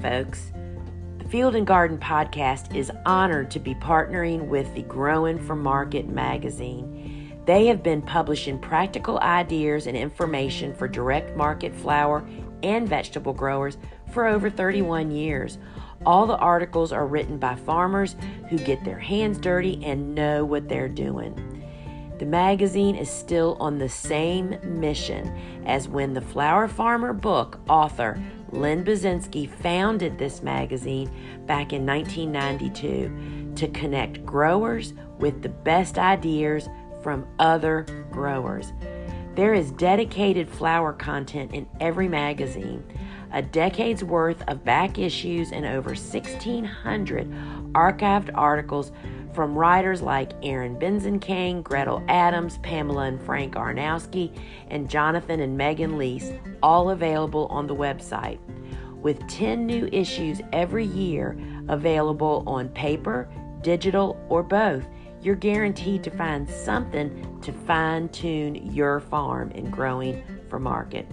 folks. The Field and Garden Podcast is honored to be partnering with the Growing for Market magazine. They have been publishing practical ideas and information for direct market flower and vegetable growers for over 31 years. All the articles are written by farmers who get their hands dirty and know what they're doing. The magazine is still on the same mission as when the Flower Farmer book author Len Basinski founded this magazine back in 1992 to connect growers with the best ideas from other growers. There is dedicated flower content in every magazine, a decade's worth of back issues, and over 1,600 archived articles from writers like Aaron Benzenkane, Gretel Adams, Pamela and Frank Arnowski, and Jonathan and Megan Lease, all available on the website. With 10 new issues every year available on paper, digital, or both, you're guaranteed to find something to fine-tune your farm in growing for market.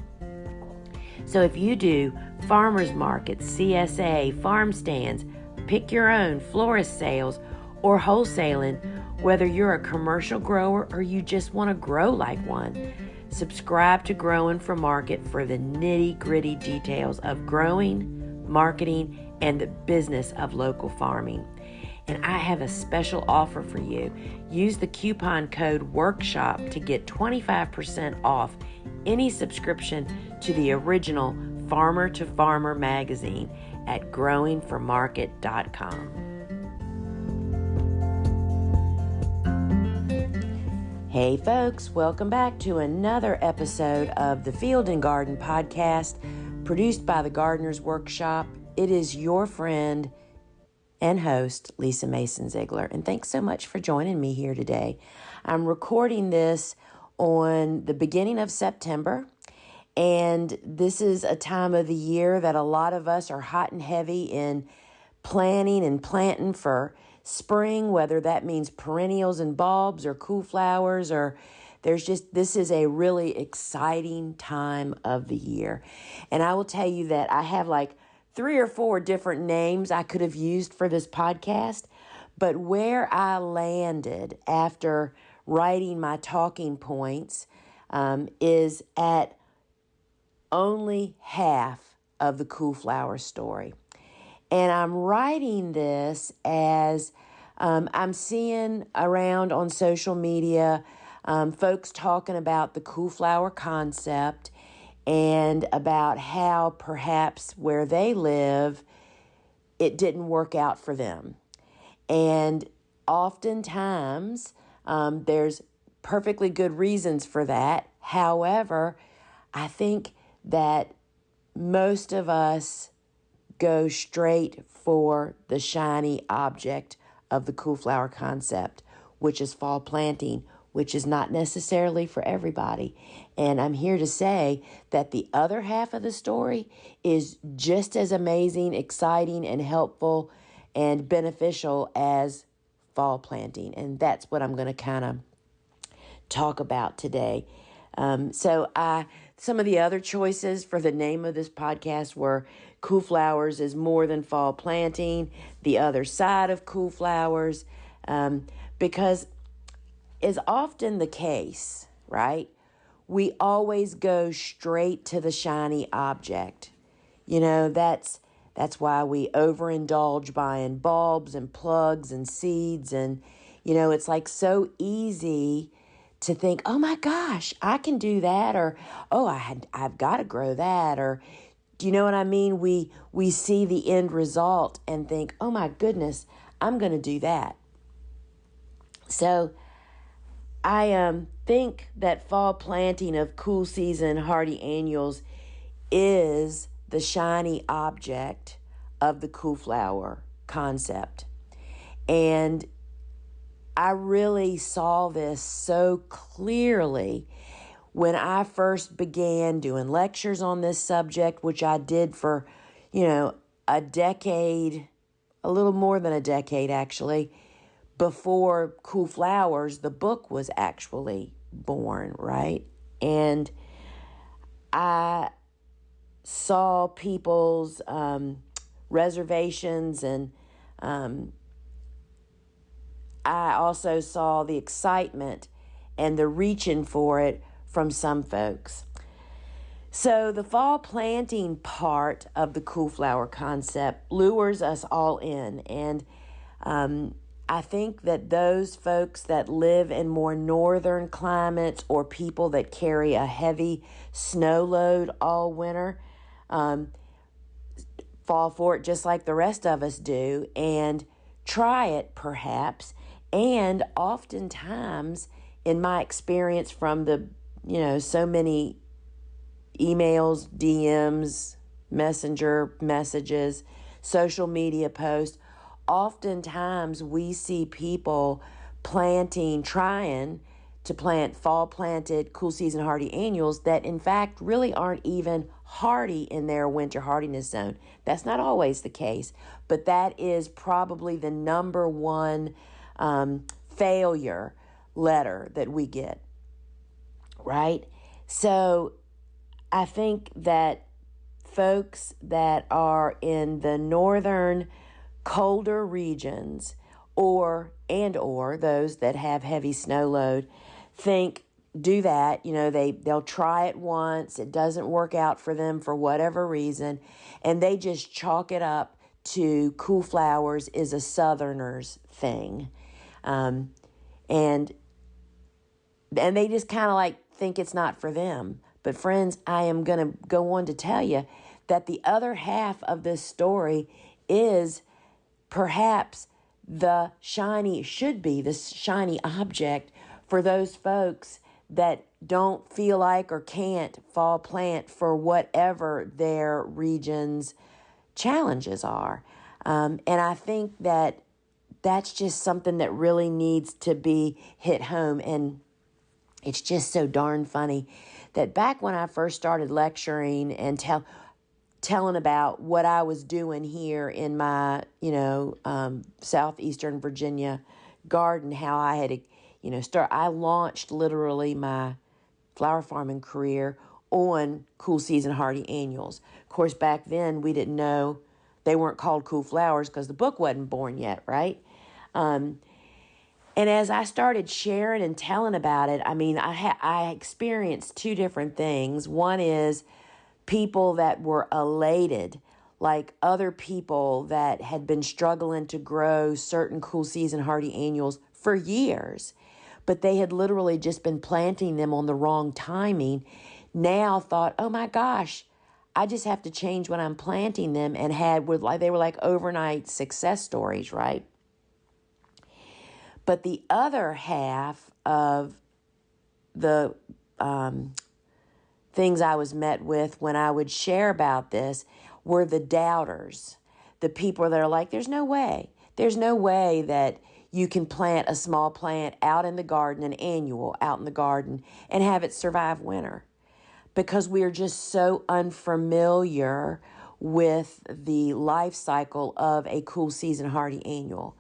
So if you do farmers markets, CSA, farm stands, pick your own, florist sales, or wholesaling, whether you're a commercial grower or you just want to grow like one, subscribe to Growing for Market for the nitty-gritty details of growing, marketing, and the business of local farming. And I have a special offer for you. Use the coupon code WORKSHOP to get 25% off any subscription to the original Farmer to Farmer magazine at growingformarket.com. Hey folks, welcome back to another episode of the Field and Garden Podcast, produced by the Gardener's Workshop. It is your friend and host, Lisa Mason Ziegler, and thanks so much for joining me here today. I'm recording this on the beginning of September, and this is a time of the year that a lot of us are hot and heavy in planning and planting for spring, whether that means perennials and bulbs or cool flowers, or this is a really exciting time of the year. And I will tell you that I have like 3 or 4 different names I could have used for this podcast, but where I landed after writing my talking points is at only half of the cool flower story. And I'm writing this as I'm seeing around on social media folks talking about the cool flower concept and about how perhaps where they live, it didn't work out for them. And oftentimes, there's perfectly good reasons for that. However, I think that most of us go straight for the shiny object of the cool flower concept, which is fall planting, which is not necessarily for everybody. And I'm here to say that the other half of the story is just as amazing, exciting, and helpful and beneficial as fall planting. And that's what I'm going to kind of talk about today. Some of the other choices for the name of this podcast were Cool Flowers is More Than Fall Planting, The Other Side of Cool Flowers, because is often the case, right? We always go straight to the shiny object. You know, that's why we overindulge buying bulbs and plugs and seeds. And, you know, it's like so easy to think, oh my gosh, I can do that. Or, oh, I've got to grow that. Or, do you know what I mean? We see the end result and think, oh my goodness, I'm going to do that. So I think that fall planting of cool season hardy annuals is the shiny object of the cool flower concept. And I really saw this so clearly when I first began doing lectures on this subject, which I did for, a decade, a little more than a decade actually, before Cool Flowers, the book was actually born, right? And I saw people's reservations, and I also saw the excitement and the reaching for it from some folks. So the fall planting part of the cool flower concept lures us all in. And I think that those folks that live in more northern climates or people that carry a heavy snow load all winter fall for it just like the rest of us do and try it perhaps. And oftentimes, in my experience from the, so many emails, DMs, messenger messages, social media posts, oftentimes we see people trying to plant fall planted cool season hardy annuals that in fact really aren't even hardy in their winter hardiness zone. That's not always the case, but that is probably the number one failure letter that we get, right? So I think that folks that are in the northern colder regions or those that have heavy snow load do that. They'll try it once, it doesn't work out for them for whatever reason, and they just chalk it up to cool flowers is a southerner's thing. And they just kind of think it's not for them. But friends, I am going to go on to tell you that the other half of this story is perhaps the shiny object for those folks that don't feel like or can't fall plant for whatever their region's challenges are. And I think that that's just something that really needs to be hit home. And it's just so darn funny that back when I first started lecturing and telling about what I was doing here in my, southeastern Virginia garden, how I had, I launched literally my flower farming career on cool season hardy annuals. Of course, back then we didn't know they weren't called cool flowers because the book wasn't born yet, right? And as I started sharing and telling about it, I experienced two different things. One is people that were elated, like other people that had been struggling to grow certain cool season hardy annuals for years, but they had literally just been planting them on the wrong timing. Now thought, oh my gosh, I just have to change when I'm planting them, and they were like overnight success stories, right? But the other half of the things I was met with when I would share about this were the doubters, the people that are like, there's no way that you can plant a small plant out in the garden, an annual out in the garden, and have it survive winter, because we are just so unfamiliar with the life cycle of a cool season hardy annual.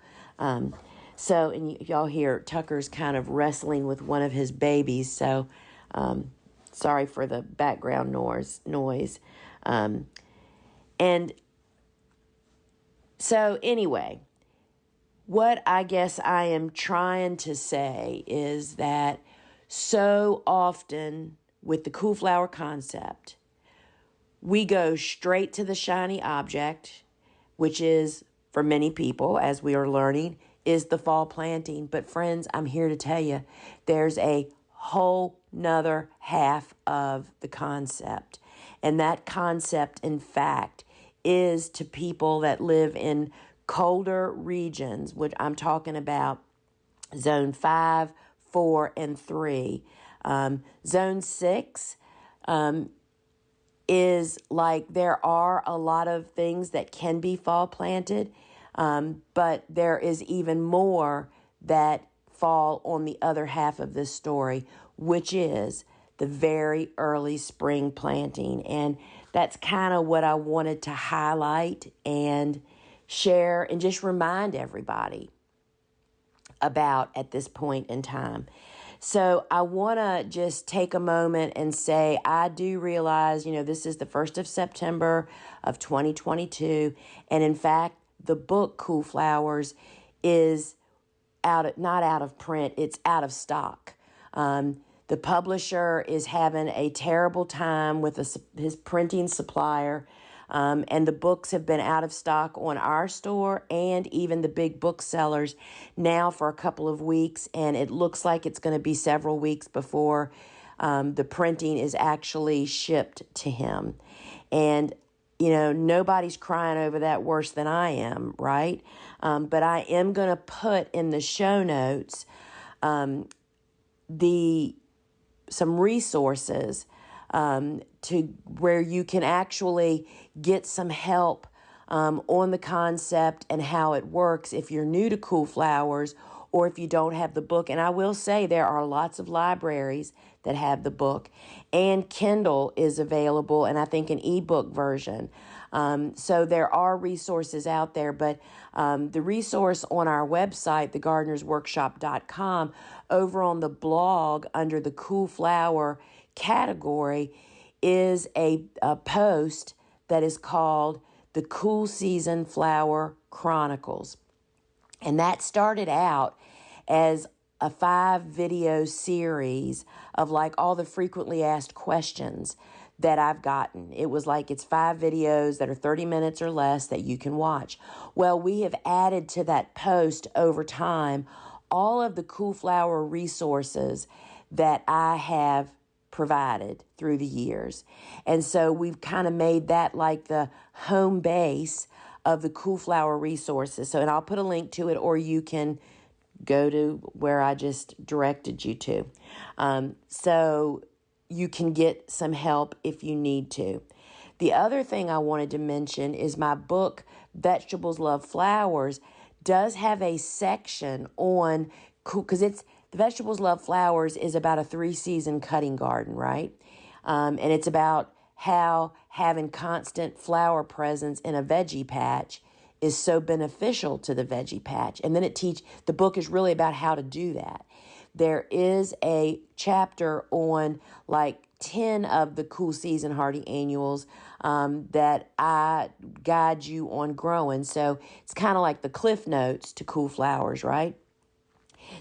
So, and y'all hear Tucker's kind of wrestling with one of his babies, so sorry for the background noise. And so anyway, what I guess I am trying to say is that so often with the cool flower concept, we go straight to the shiny object, which is, for many people, as we are learning, is the fall planting. But friends, I'm here to tell you, there's a whole nother half of the concept. And that concept, in fact, is to people that live in colder regions, which I'm talking about zone 5, 4, and 3. Zone 6 is like there are a lot of things that can be fall planted, but there is even more that fall on the other half of this story, which is the very early spring planting. And that's kind of what I wanted to highlight and share and just remind everybody about at this point in time. So I want to just take a moment and say, I do realize, this is the 1st of September of 2022. And in fact, the book Cool Flowers is not out of print, it's out of stock. The publisher is having a terrible time with his printing supplier. And the books have been out of stock on our store and even the big booksellers now for a couple of weeks. And it looks like it's going to be several weeks before the printing is actually shipped to him. And, nobody's crying over that worse than I am, right? But I am going to put in the show notes some resources to where you can actually get some help on the concept and how it works if you're new to Cool Flowers or if you don't have the book. And I will say there are lots of libraries that have the book, and Kindle is available, and I think an ebook version. So there are resources out there, but the resource on our website, thegardenersworkshop.com, over on the blog under the Cool Flower category is a post that is called the Cool Season Flower Chronicles. And that started out as a 5-video series of like all the frequently asked questions that I've gotten. It was like it's 5 videos that are 30 minutes or less that you can watch. Well, we have added to that post over time all of the Cool Flower resources that I have provided through the years. And so we've kind of made that like the home base of the Cool Flower resources. So, and I'll put a link to it, or you can go to where I just directed you to. So you can get some help if you need to. The other thing I wanted to mention is my book, Vegetables Love Flowers, does have a section on, because the Vegetables Love Flowers is about a 3-season cutting garden, right? And it's about how having constant flower presence in a veggie patch is so beneficial to the veggie patch. And then the book is really about how to do that. There is a chapter on like 10 of the Cool Season Hardy Annuals that I guide you on growing. So it's kind of like the Cliff Notes to Cool Flowers, right?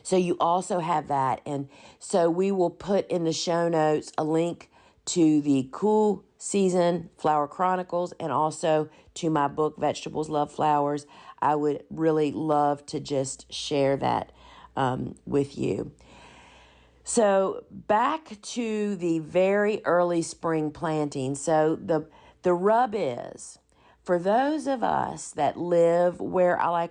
So you also have that. And so we will put in the show notes a link to the Cool Season Flower Chronicles and also to my book, Vegetables Love Flowers. I would really love to just share that with you. So back to the very early spring planting. So the rub is, for those of us that live where I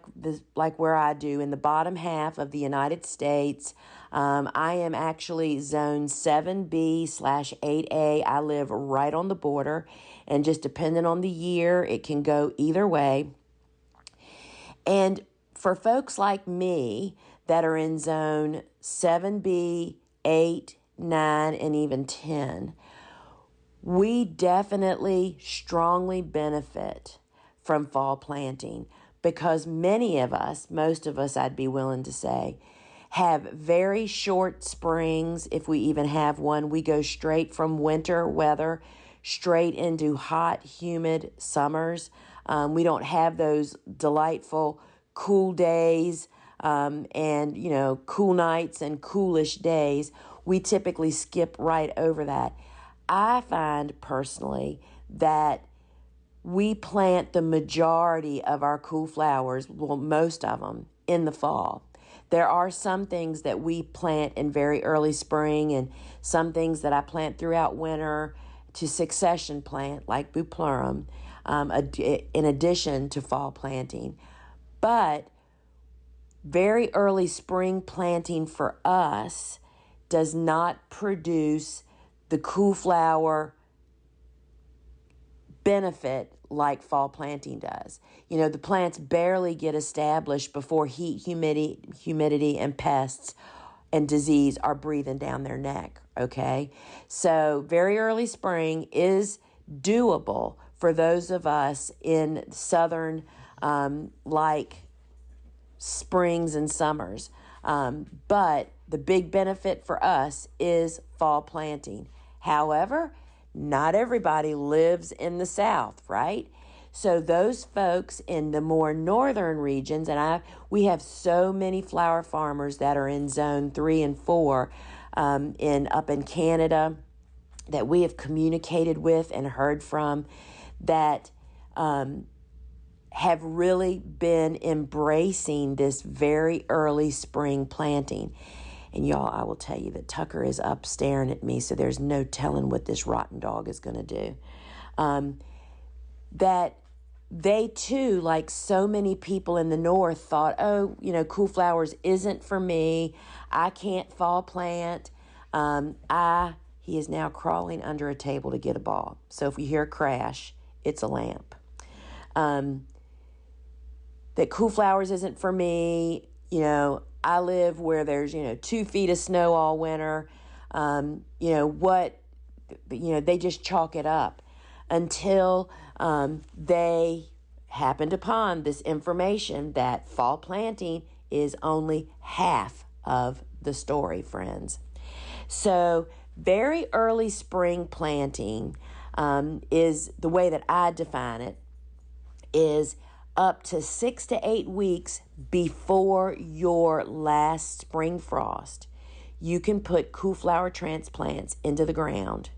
where I do in the bottom half of the United States, I am actually zone 7B/8A. I live right on the border, and just depending on the year, it can go either way. And for folks like me that are in zone 7B, 8, 9, and even 10, we definitely strongly benefit from fall planting because many of us, most of us, I'd be willing to say, have very short springs. If we even have one, we go straight from winter weather straight into hot, humid summers. We don't have those delightful cool days and, cool nights and coolish days. We typically skip right over that. I find personally that we plant the majority of our cool flowers, well, most of them, in the fall. There are some things that we plant in very early spring and some things that I plant throughout winter to succession plant, like Bupleurum, in addition to fall planting. But very early spring planting for us does not produce the cool flower benefit like fall planting does. The plants barely get established before heat, humidity, and pests and disease are breathing down their neck, okay? So very early spring is doable for those of us in southern springs and summers. But the big benefit for us is fall planting. However, not everybody lives in the South, right? So those folks in the more northern regions, and we have so many flower farmers that are in zone 3 and 4 up in Canada that we have communicated with and heard from that have really been embracing this very early spring planting. And y'all, I will tell you that Tucker is up staring at me, so there's no telling what this rotten dog is going to do. That they too, like so many people in the north, thought, oh, cool flowers isn't for me. I can't fall plant. He is now crawling under a table to get a ball. So if you hear a crash, it's a lamp. That cool flowers isn't for me. I live where there's, 2 feet of snow all winter. They just chalk it up until they happened upon this information that fall planting is only half of the story, friends. So very early spring planting is the way that I define it, is up to 6 to 8 weeks before your last spring frost. You can put cool flower transplants into the ground.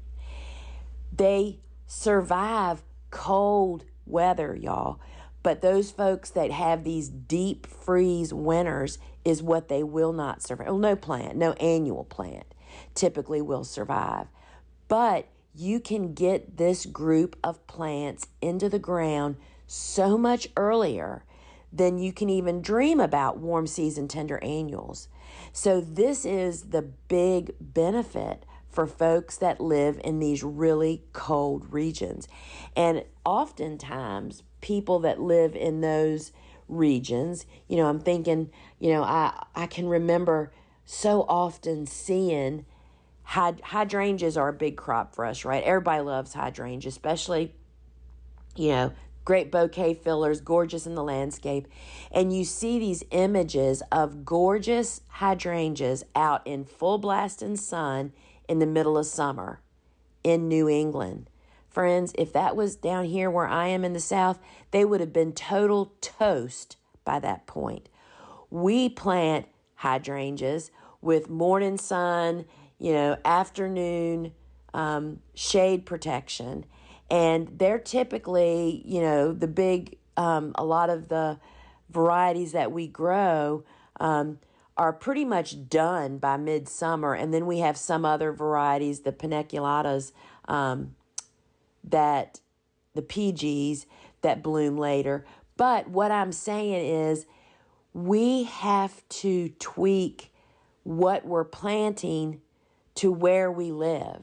They survive cold weather, y'all. But those folks that have these deep freeze winters is what they will not survive. Well, no annual plant typically will survive. But you can get this group of plants into the ground so much earlier than you can even dream about warm season tender annuals. So this is the big benefit for folks that live in these really cold regions. And oftentimes people that live in those regions, I'm thinking, I can remember so often seeing hydrangeas are a big crop for us, right? Everybody loves hydrangeas, especially, great bouquet fillers, gorgeous in the landscape. And you see these images of gorgeous hydrangeas out in full blasting sun in the middle of summer in New England. Friends, if that was down here where I am in the South, they would have been total toast by that point. We plant hydrangeas with morning sun, afternoon shade protection. And they're typically, the big, a lot of the varieties that we grow are pretty much done by midsummer. And then we have some other varieties, the paniculatas, the PGs that bloom later. But what I'm saying is we have to tweak what we're planting to where we live.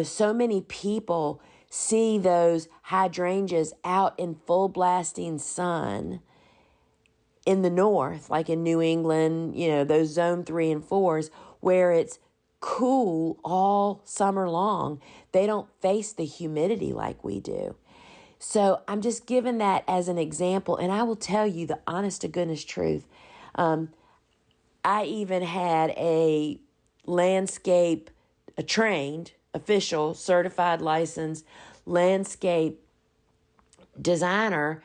So many people see those hydrangeas out in full blasting sun in the north, like in New England, those zone 3 and 4s where it's cool all summer long. They don't face the humidity like we do. So I'm just giving that as an example. And I will tell you the honest to goodness truth. I even had a trained, official, certified, licensed landscape designer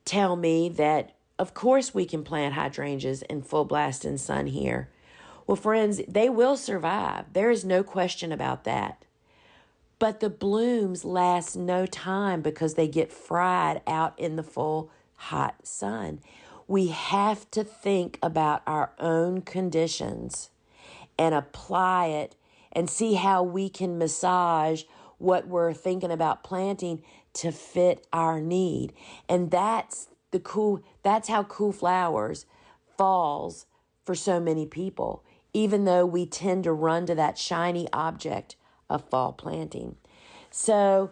tell me that, of course, we can plant hydrangeas in full blasting sun here. Well, friends, they will survive. There is no question about that. But the blooms last no time because they get fried out in the full hot sun. We have to think about our own conditions and apply it and see how we can massage what we're thinking about planting to fit our need. And that's how cool flowers falls for so many people, even though we tend to run to that shiny object of fall planting. So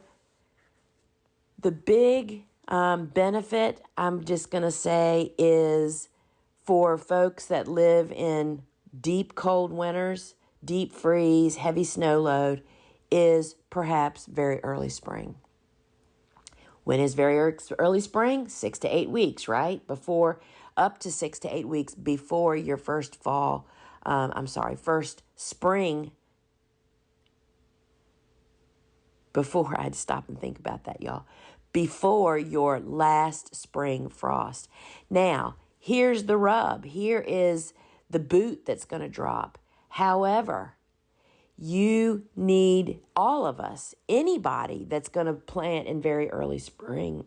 the big benefit, I'm just going to say, is for folks that live in deep cold winters, deep freeze, heavy snow load, is perhaps very early spring. When is very early spring? 6 to 8 weeks, right? Up to 6 to 8 weeks before your first fall first spring, before, I had to stop and think about that, y'all, before your last spring frost. Now, here's the rub. Here is the boot that's going to drop. However, you need, all of us, anybody that's going to plant in very early spring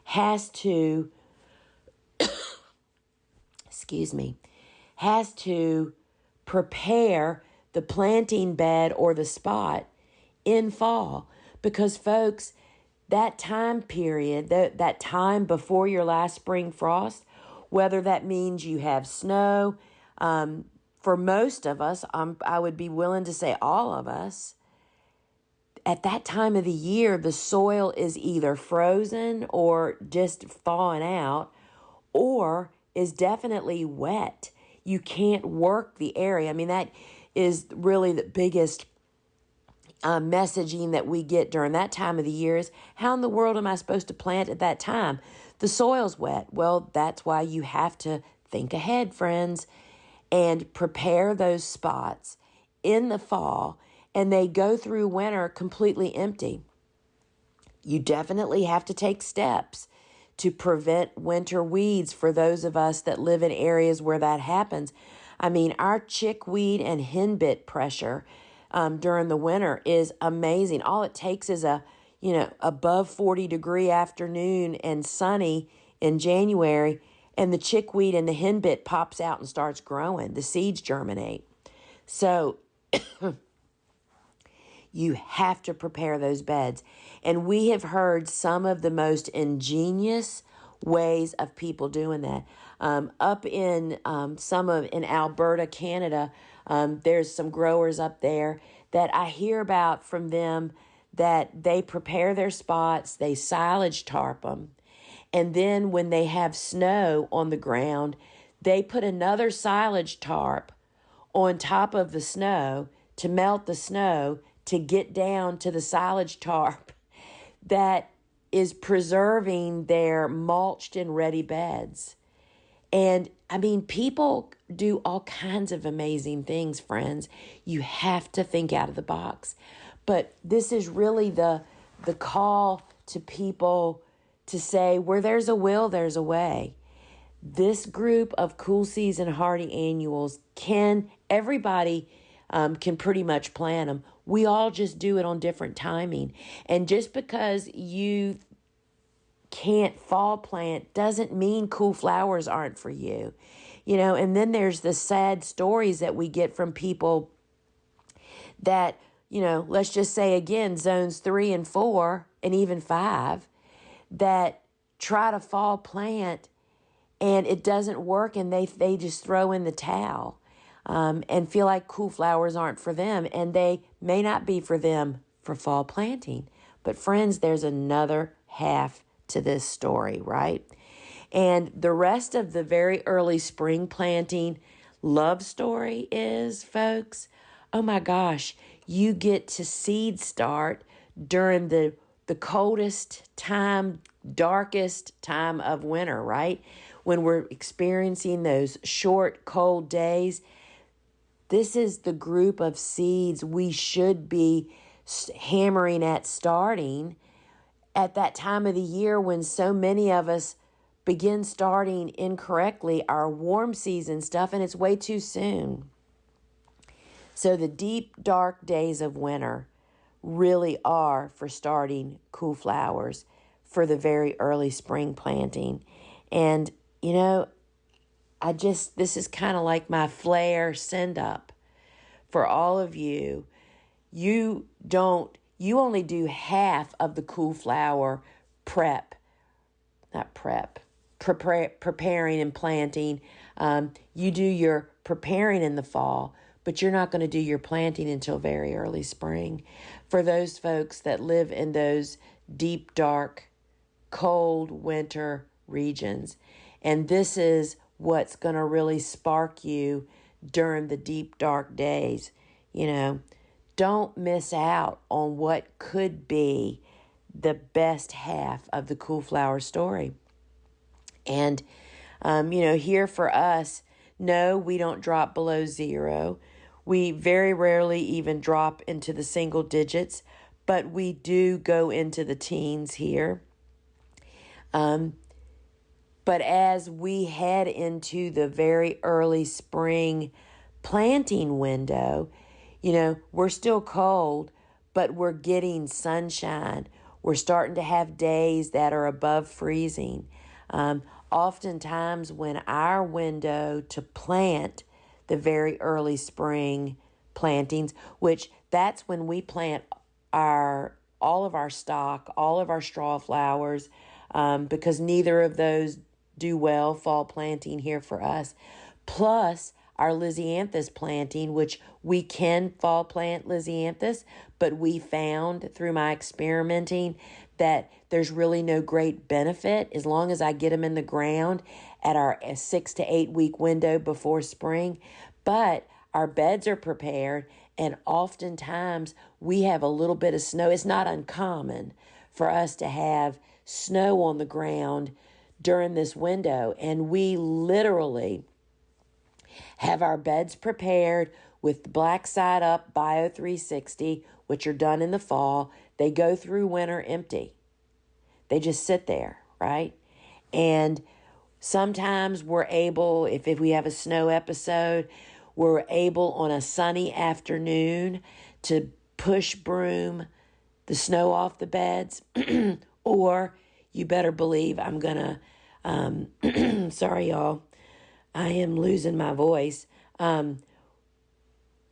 has to, has to prepare the planting bed or the spot in fall. Because folks, that time period, that time before your last spring frost, whether that means you have snow, for most of us, I would be willing to say all of us, at that time of the year, the soil is either frozen or just thawing out, or is definitely wet. You can't work the area. I mean, that is really the biggest messaging that we get during that time of the year is, how in the world am I supposed to plant at that time? The soil's wet. Well, that's why you have to think ahead, friends, and prepare those spots in the fall, and they go through winter completely empty. You definitely have to take steps to prevent winter weeds for those of us that live in areas where that happens. I mean, our chickweed and henbit pressure during the winter is amazing. All it takes is a above 40-degree afternoon and sunny in January, and the chickweed and the henbit pops out and starts growing. The seeds germinate. So you have to prepare those beds. And we have heard some of the most ingenious ways of people doing that. Up in in Alberta, Canada, there's some growers up there that I hear about from them that they prepare their spots, they silage tarp them, and then when they have snow on the ground, they put another silage tarp on top of the snow to melt the snow to get down to the silage tarp that is preserving their mulched and ready beds. And I mean, people do all kinds of amazing things, friends. You have to think out of the box. But this is really the call to people to say, where there's a will, there's a way. This group of cool season hardy annuals everybody can pretty much plant them. We all just do it on different timing. And just because you can't fall plant doesn't mean cool flowers aren't for you. And then there's the sad stories that we get from people that, let's just say again, zones 3 and 4 and even 5 that try to fall plant and it doesn't work, and they just throw in the towel and feel like cool flowers aren't for them, and they may not be for them for fall planting. But friends, there's another half to this story, right? And the rest of the very early spring planting love story is, folks, oh my gosh, you get to seed start during the coldest time, darkest time of winter, right? When we're experiencing those short, cold days. This is the group of seeds we should be hammering at starting at that time of the year when so many of us begin starting incorrectly our warm season stuff, and it's way too soon. So the deep, dark days of winter really are for starting cool flowers for the very early spring planting. And, this is kind of like my flare send up for all of you. You only do half of the cool flower preparing and planting. You do your preparing in the fall, but you're not going to do your planting until very early spring. For those folks that live in those deep, dark, cold winter regions. And this is what's going to really spark you during the deep, dark days. Don't miss out on what could be the best half of the cool flower story. And, here for us, no, we don't drop below 0. We very rarely even drop into the single digits, but we do go into the teens here. But as we head into the very early spring planting window, we're still cold, but we're getting sunshine. We're starting to have days that are above freezing. Oftentimes when our window to plant the very early spring plantings, which that's when we plant all of our stock, all of our straw flowers, because neither of those do well fall planting here for us. Plus our Lisianthus planting, which we can fall plant Lisianthus, but we found through my experimenting that there's really no great benefit as long as I get them in the ground at our 6 to 8 week window before spring. But our beds are prepared, and oftentimes we have a little bit of snow. It's not uncommon for us to have snow on the ground during this window, and we literally have our beds prepared with the black side up Bio 360, which are done in the fall. They go through winter empty. They just sit there, right? And sometimes we're able, if we have a snow episode, we're able on a sunny afternoon to push broom the snow off the beds. Or you better believe I'm going to, sorry, y'all, I am losing my voice. I'm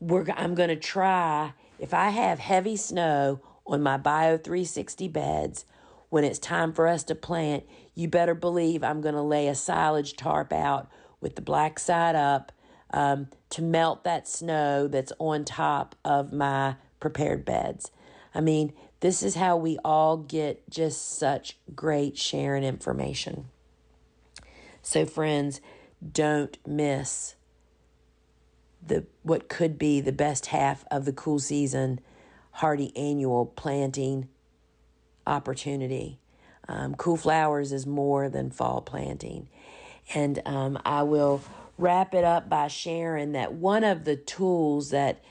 going to try, if I have heavy snow on my Bio 360 beds, when it's time for us to plant, you better believe I'm going to lay a silage tarp out with the black side up to melt that snow that's on top of my prepared beds. I mean, this is how we all get just such great sharing information. So friends, don't miss what could be the best half of the cool season hardy annual planting opportunity. Cool flowers is more than fall planting. And I will wrap it up by sharing that one of the tools that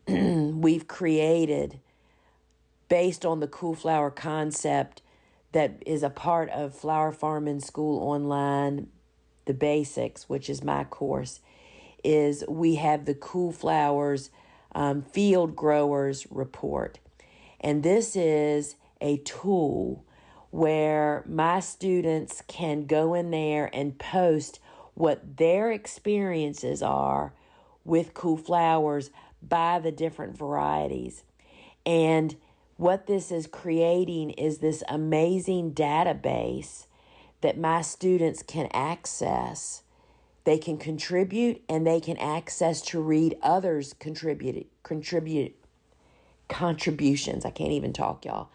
we've created based on the cool flower concept that is a part of Flower Farming School Online, the basics, which is my course, is we have the Cool Flowers Field Growers Report. And this is a tool where my students can go in there and post what their experiences are with cool flowers by the different varieties. And what this is creating is this amazing database that my students can access. They can contribute, and they can access to read others' contributions. I can't even talk, y'all.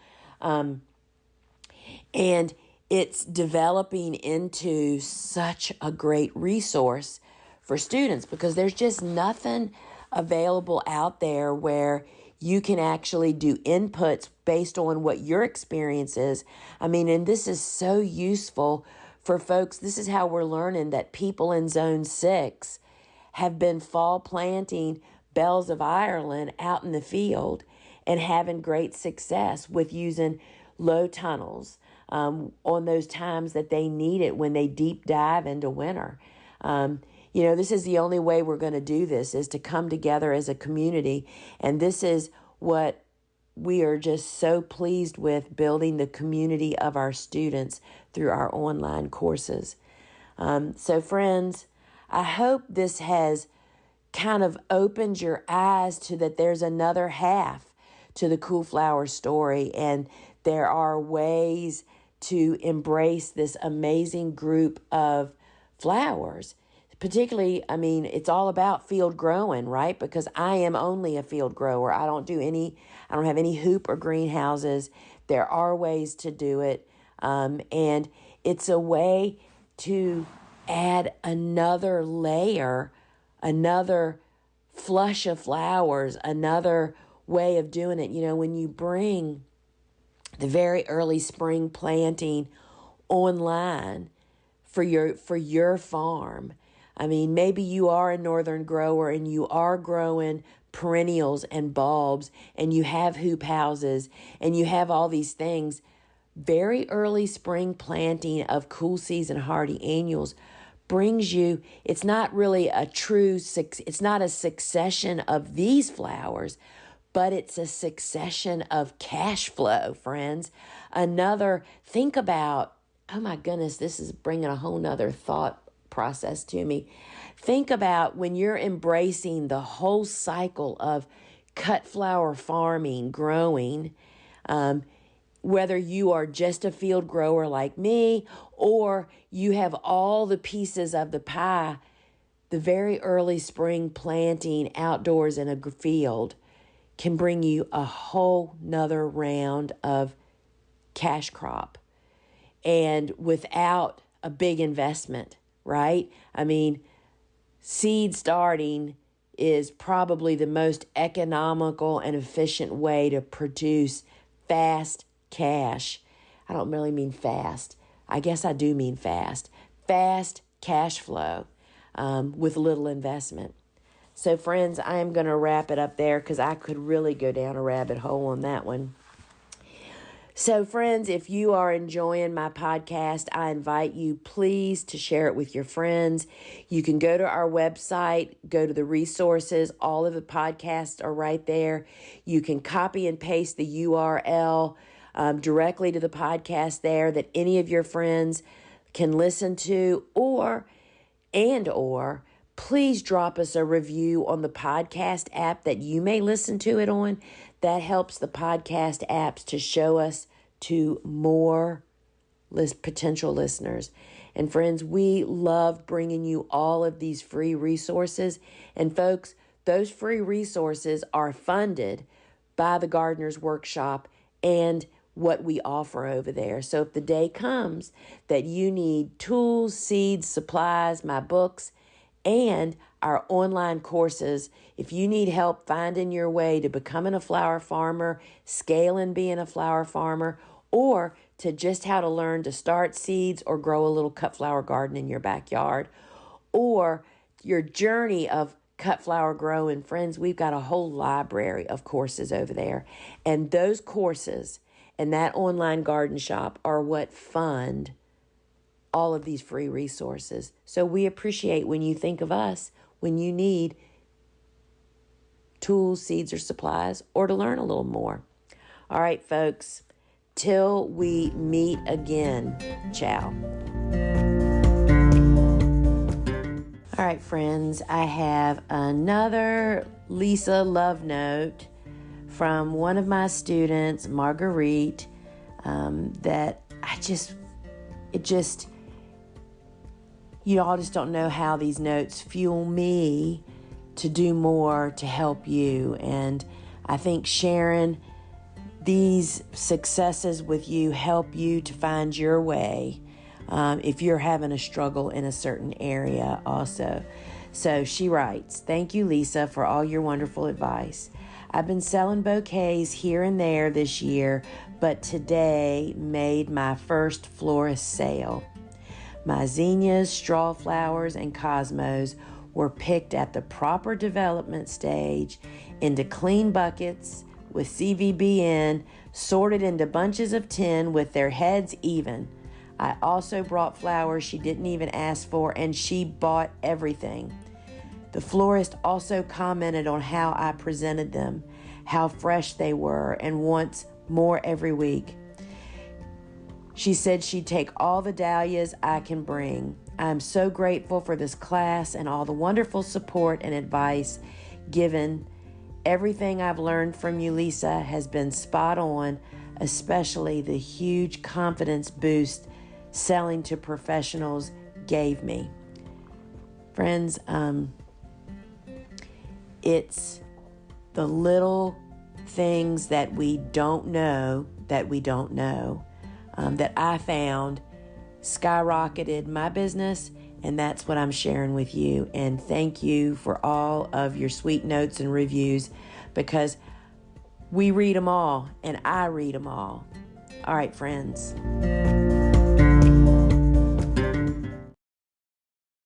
And it's developing into such a great resource for students because there's just nothing available out there where you can actually do inputs based on what your experience is. I mean, and this is so useful for folks. This is how we're learning that people in Zone 6 have been fall planting bells of Ireland out in the field and having great success with using low tunnels on those times that they need it when they deep dive into winter. This is the only way we're going to do this is to come together as a community. And this is what we are just so pleased with, building the community of our students through our online courses. So friends, I hope this has kind of opened your eyes to that there's another half to the cool flower story, and there are ways to embrace this amazing group of flowers. Particularly, I mean, it's all about field growing, right? Because I am only a field grower. I don't have any hoop or greenhouses. There are ways to do it. And it's a way to add another layer, another flush of flowers, another way of doing it. When you bring the very early spring planting online for your farm, I mean, maybe you are a northern grower and you are growing perennials and bulbs and you have hoop houses and you have all these things. Very early spring planting of cool season hardy annuals brings you, it's not really it's not a succession of these flowers, but it's a succession of cash flow, friends. Think about, oh my goodness, this is bringing a whole nother thought process to me. Think about when you're embracing the whole cycle of cut flower farming, growing, whether you are just a field grower like me or you have all the pieces of the pie, the very early spring planting outdoors in a field can bring you a whole nother round of cash crop and without a big investment, right? I mean, seed starting is probably the most economical and efficient way to produce fast cash. I don't really mean fast. I guess I do mean fast. Fast cash flow with little investment. So friends, I am going to wrap it up there because I could really go down a rabbit hole on that one. So friends, if you are enjoying my podcast, I invite you please to share it with your friends. You can go to our website, go to the resources. All of the podcasts are right there. You can copy and paste the URL directly to the podcast there that any of your friends can listen to, or please drop us a review on the podcast app that you may listen to it on. That helps the podcast apps to show us to more potential listeners. And friends, we love bringing you all of these free resources. And folks, those free resources are funded by the Gardener's Workshop and what we offer over there. So if the day comes that you need tools, seeds, supplies, my books, and our online courses, if you need help finding your way to becoming a flower farmer, scaling being a flower farmer, or to just how to learn to start seeds or grow a little cut flower garden in your backyard, or your journey of cut flower growing, friends, we've got a whole library of courses over there. And those courses and that online garden shop are what fund all of these free resources. So we appreciate when you think of us, when you need tools, seeds, or supplies, or to learn a little more. All right, folks, till we meet again, ciao. All right, friends, I have another Lisa love note from one of my students, Marguerite, that you all just don't know how these notes fuel me to do more to help you. And I think sharing these successes with you help you to find your way if you're having a struggle in a certain area also. So she writes, "Thank you, Lisa, for all your wonderful advice. I've been selling bouquets here and there this year, but today made my first florist sale. My zinnias, straw flowers, and cosmos were picked at the proper development stage into clean buckets with CVB in, sorted into bunches of 10 with their heads even. I also brought flowers she didn't even ask for, and she bought everything. The florist also commented on how I presented them, how fresh they were, and wants more every week. She said she'd take all the dahlias I can bring. I'm so grateful for this class and all the wonderful support and advice given. Everything I've learned from you, Lisa, has been spot on, especially the huge confidence boost selling to professionals gave me." Friends, it's the little things that we don't know that I found skyrocketed my business, and that's what I'm sharing with you. And thank you for all of your sweet notes and reviews, because we read them all and I read them all. All right, friends.